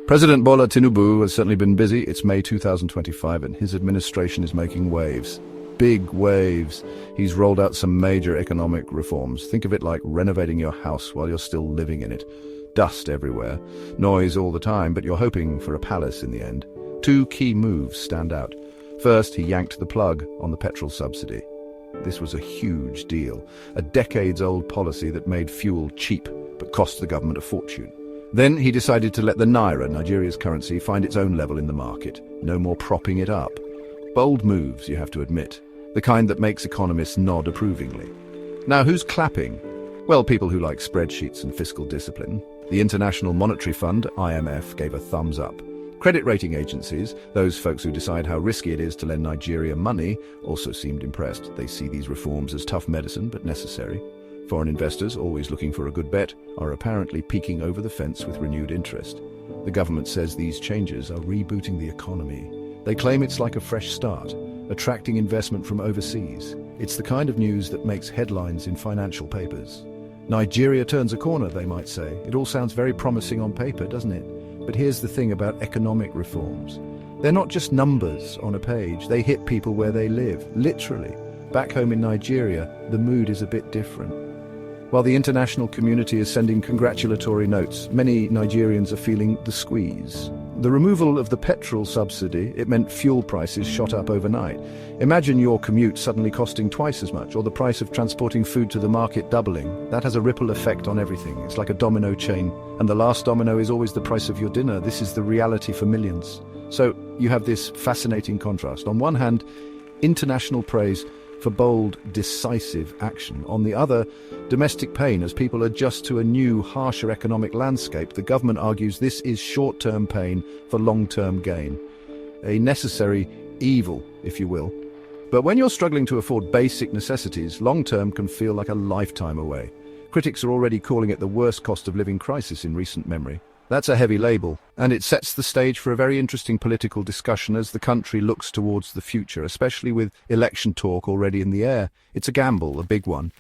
President Bola Tinubu has certainly been busy. It's May 2025 and his administration is making waves. Big waves. He's rolled out some major economic reforms. Think of it like renovating your house while you're still living in it. Dust everywhere, noise all the time, but you're hoping for a palace in the end. Two key moves stand out. First, he yanked the plug on the petrol subsidy. This was a huge deal, a decades-old policy that made fuel cheap but cost the government a fortune. Then he decided to let the naira, Nigeria's currency, find its own level in the market. No more propping it up. Bold moves, you have to admit. The kind that makes economists nod approvingly. Now, who's clapping? Well, people who like spreadsheets and fiscal discipline. The International Monetary Fund, IMF, gave a thumbs up. Credit rating agencies, those folks who decide how risky it is to lend Nigeria money, also seemed impressed. They see these reforms as tough medicine, but necessary. Foreign investors, always looking for a good bet, are apparently peeking over the fence with renewed interest. The government says these changes are rebooting the economy. They claim it's like a fresh start, attracting investment from overseas. It's the kind of news that makes headlines in financial papers. Nigeria turns a corner, they might say. It all sounds very promising on paper, doesn't it? But here's the thing about economic reforms. They're not just numbers on a page. They hit people where they live, literally. Back home in Nigeria, the mood is a bit different. While the international community is sending congratulatory notes, many Nigerians are feeling the squeeze. The removal of the petrol subsidy, it meant fuel prices shot up overnight. Imagine your commute suddenly costing twice as much, or the price of transporting food to the market doubling. That has a ripple effect on everything. It's like a domino chain, and the last domino is always the price of your dinner. This is the reality for millions. So you have this fascinating contrast. On one hand, international praise for bold, decisive action. On the other, domestic pain as people adjust to a new, harsher economic landscape. The government argues this is short-term pain for long-term gain. A necessary evil, if you will. But when you're struggling to afford basic necessities, long-term can feel like a lifetime away. Critics are already calling it the worst cost of living crisis in recent memory. That's a heavy label, and it sets the stage for a very interesting political discussion as the country looks towards the future, especially with election talk already in the air. It's a gamble, a big one.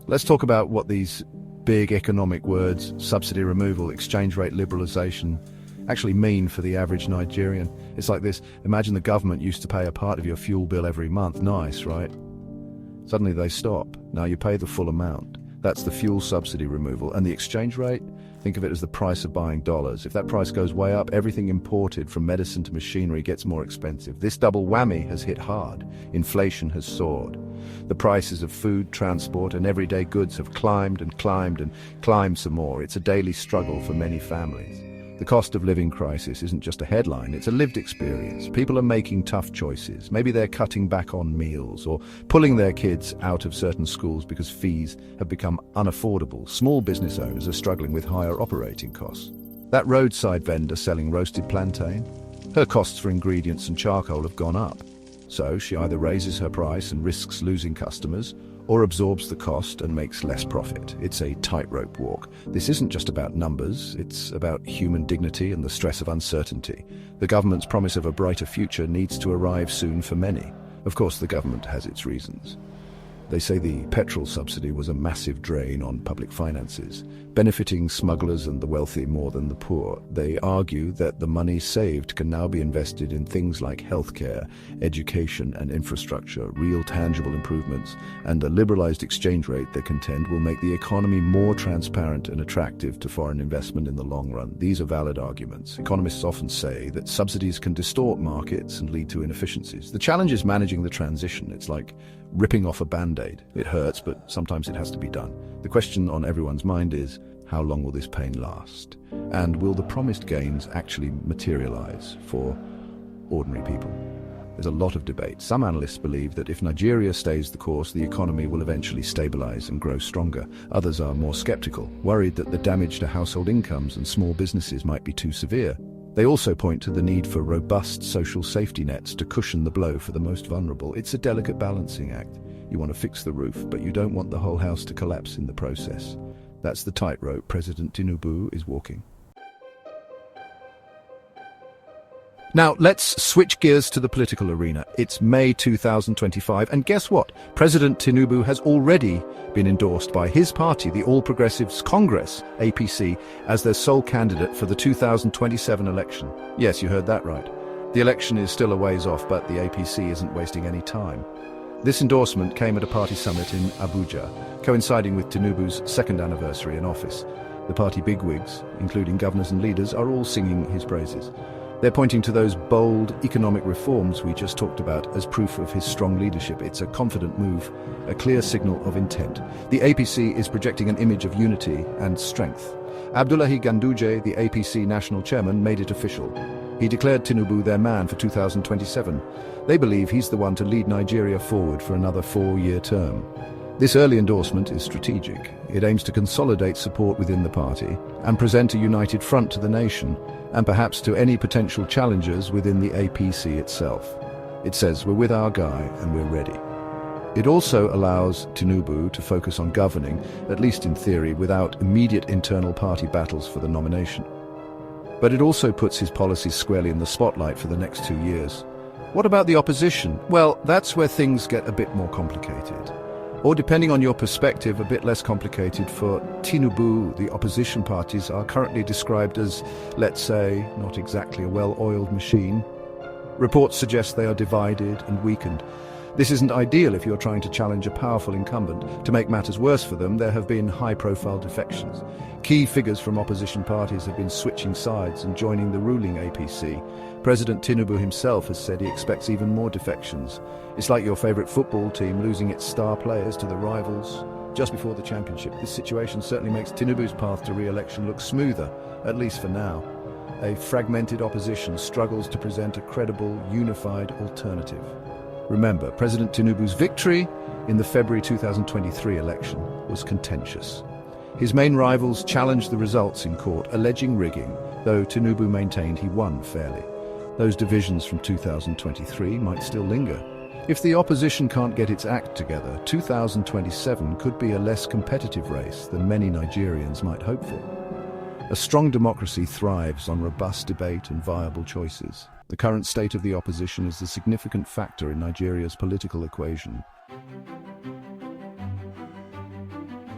Let's talk about what these big economic words, subsidy removal, exchange rate liberalization, actually mean for the average Nigerian. It's like this: imagine the government used to pay a part of your fuel bill every month. Nice, right? Suddenly they stop. Now you pay the full amount. That's the fuel subsidy removal. And the exchange rate? Think of it as the price of buying dollars. If that price goes way up, everything imported from medicine to machinery gets more expensive. This double whammy has hit hard. Inflation has soared. The prices of food, transport, and everyday goods have climbed and climbed and climbed some more. It's a daily struggle for many families. The cost of living crisis isn't just a headline, it's a lived experience. People are making tough choices. Maybe they're cutting back on meals or pulling their kids out of certain schools because fees have become unaffordable. Small business owners are struggling with higher operating costs. That roadside vendor selling roasted plantain, her costs for ingredients and charcoal have gone up. So she either raises her price and risks losing customers, or absorbs the cost and makes less profit. It's a tightrope walk. This isn't just about numbers, it's about human dignity and the stress of uncertainty. The government's promise of a brighter future needs to arrive soon for many. Of course, the government has its reasons. They say the petrol subsidy was a massive drain on public finances, benefiting smugglers and the wealthy more than the poor. They argue that the money saved can now be invested in things like healthcare, education and infrastructure, real tangible improvements, and a liberalized exchange rate, they contend, will make the economy more transparent and attractive to foreign investment in the long run. These are valid arguments. Economists often say that subsidies can distort markets and lead to inefficiencies. The challenge is managing the transition. It's like ripping off a band-aid. It hurts, but sometimes it has to be done. The question on everyone's mind is, how long will this pain last? And will the promised gains actually materialize for ordinary people? There's a lot of debate. Some analysts believe that if Nigeria stays the course, the economy will eventually stabilize and grow stronger. Others are more skeptical, worried that the damage to household incomes and small businesses might be too severe. They also point to the need for robust social safety nets to cushion the blow for the most vulnerable. It's a delicate balancing act. You want to fix the roof, but you don't want the whole house to collapse in the process. That's the tightrope President Tinubu is walking. Now, let's switch gears to the political arena. It's May 2025, and guess what? President Tinubu has already been endorsed by his party, the All Progressives Congress, APC, as their sole candidate for the 2027 election. Yes, you heard that right. The election is still a ways off, but the APC isn't wasting any time. This endorsement came at a party summit in Abuja, coinciding with Tinubu's second anniversary in office. The party bigwigs, including governors and leaders, are all singing his praises. They're pointing to those bold economic reforms we just talked about as proof of his strong leadership. It's a confident move, a clear signal of intent. The APC is projecting an image of unity and strength. Abdullahi Ganduje, the APC national chairman, made it official. He declared Tinubu their man for 2027. They believe he's the one to lead Nigeria forward for another 4-year term. This early endorsement is strategic. It aims to consolidate support within the party and present a united front to the nation, and perhaps to any potential challengers within the APC itself. It says, we're with our guy and we're ready. It also allows Tinubu to focus on governing, at least in theory, without immediate internal party battles for the nomination. But it also puts his policies squarely in the spotlight for the next 2 years. What about the opposition? Well, that's where things get a bit more complicated. Or, depending on your perspective, a bit less complicated. For Tinubu, the opposition parties are currently described as, let's say, not exactly a well-oiled machine. Reports suggest they are divided and weakened. This isn't ideal if you're trying to challenge a powerful incumbent. To make matters worse for them, there have been high-profile defections. Key figures from opposition parties have been switching sides and joining the ruling APC. President Tinubu himself has said he expects even more defections. It's like your favorite football team losing its star players to the rivals just before the championship. This situation certainly makes Tinubu's path to re-election look smoother, at least for now. A fragmented opposition struggles to present a credible, unified alternative. Remember, President Tinubu's victory in the February 2023 election was contentious. His main rivals challenged the results in court, alleging rigging, though Tinubu maintained he won fairly. Those divisions from 2023 might still linger. If the opposition can't get its act together, 2027 could be a less competitive race than many Nigerians might hope for. A strong democracy thrives on robust debate and viable choices. The current state of the opposition is a significant factor in Nigeria's political equation.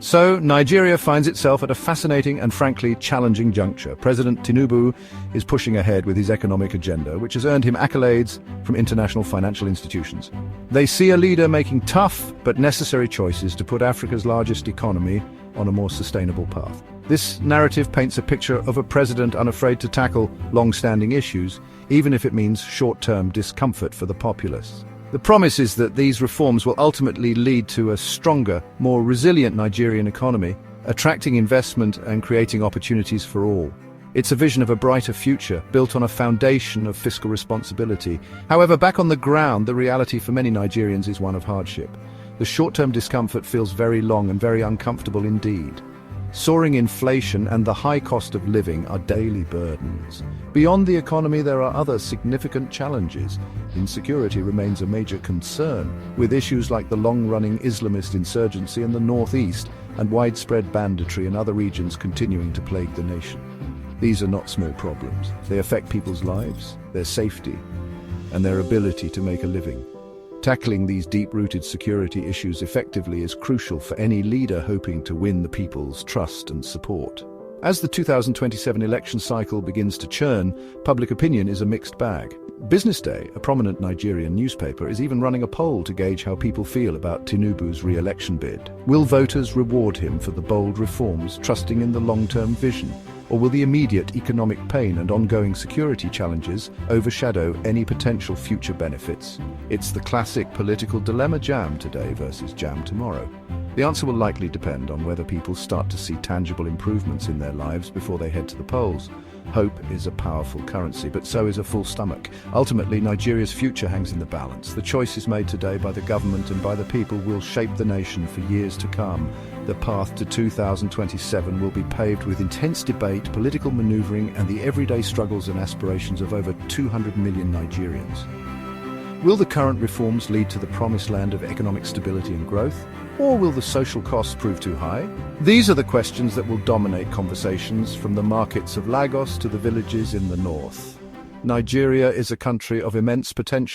So, Nigeria finds itself at a fascinating and frankly challenging juncture. President Tinubu is pushing ahead with his economic agenda, which has earned him accolades from international financial institutions. They see a leader making tough but necessary choices to put Africa's largest economy on a more sustainable path. This narrative paints a picture of a president unafraid to tackle long-standing issues, even if it means short-term discomfort for the populace. The promise is that these reforms will ultimately lead to a stronger, more resilient Nigerian economy, attracting investment and creating opportunities for all. It's a vision of a brighter future, built on a foundation of fiscal responsibility. However, back on the ground, the reality for many Nigerians is one of hardship. The short-term discomfort feels very long and very uncomfortable indeed. Soaring inflation and the high cost of living are daily burdens. Beyond the economy, there are other significant challenges. Insecurity remains a major concern, with issues like the long-running Islamist insurgency in the northeast and widespread banditry in other regions continuing to plague the nation. These are not small problems. They affect people's lives, their safety, and their ability to make a living. Tackling these deep-rooted security issues effectively is crucial for any leader hoping to win the people's trust and support. As the 2027 election cycle begins to churn, public opinion is a mixed bag. Business Day, a prominent Nigerian newspaper, is even running a poll to gauge how people feel about Tinubu's re-election bid. Will voters reward him for the bold reforms, trusting in the long-term vision? Or will the immediate economic pain and ongoing security challenges overshadow any potential future benefits? It's the classic political dilemma: jam today versus jam tomorrow. The answer will likely depend on whether people start to see tangible improvements in their lives before they head to the polls. Hope is a powerful currency, but so is a full stomach. Ultimately, Nigeria's future hangs in the balance. The choices made today by the government and by the people will shape the nation for years to come. The path to 2027 will be paved with intense debate, political maneuvering, and the everyday struggles and aspirations of over 200 million Nigerians. Will the current reforms lead to the promised land of economic stability and growth? Or will the social costs prove too high? These are the questions that will dominate conversations from the markets of Lagos to the villages in the north. Nigeria is a country of immense potential.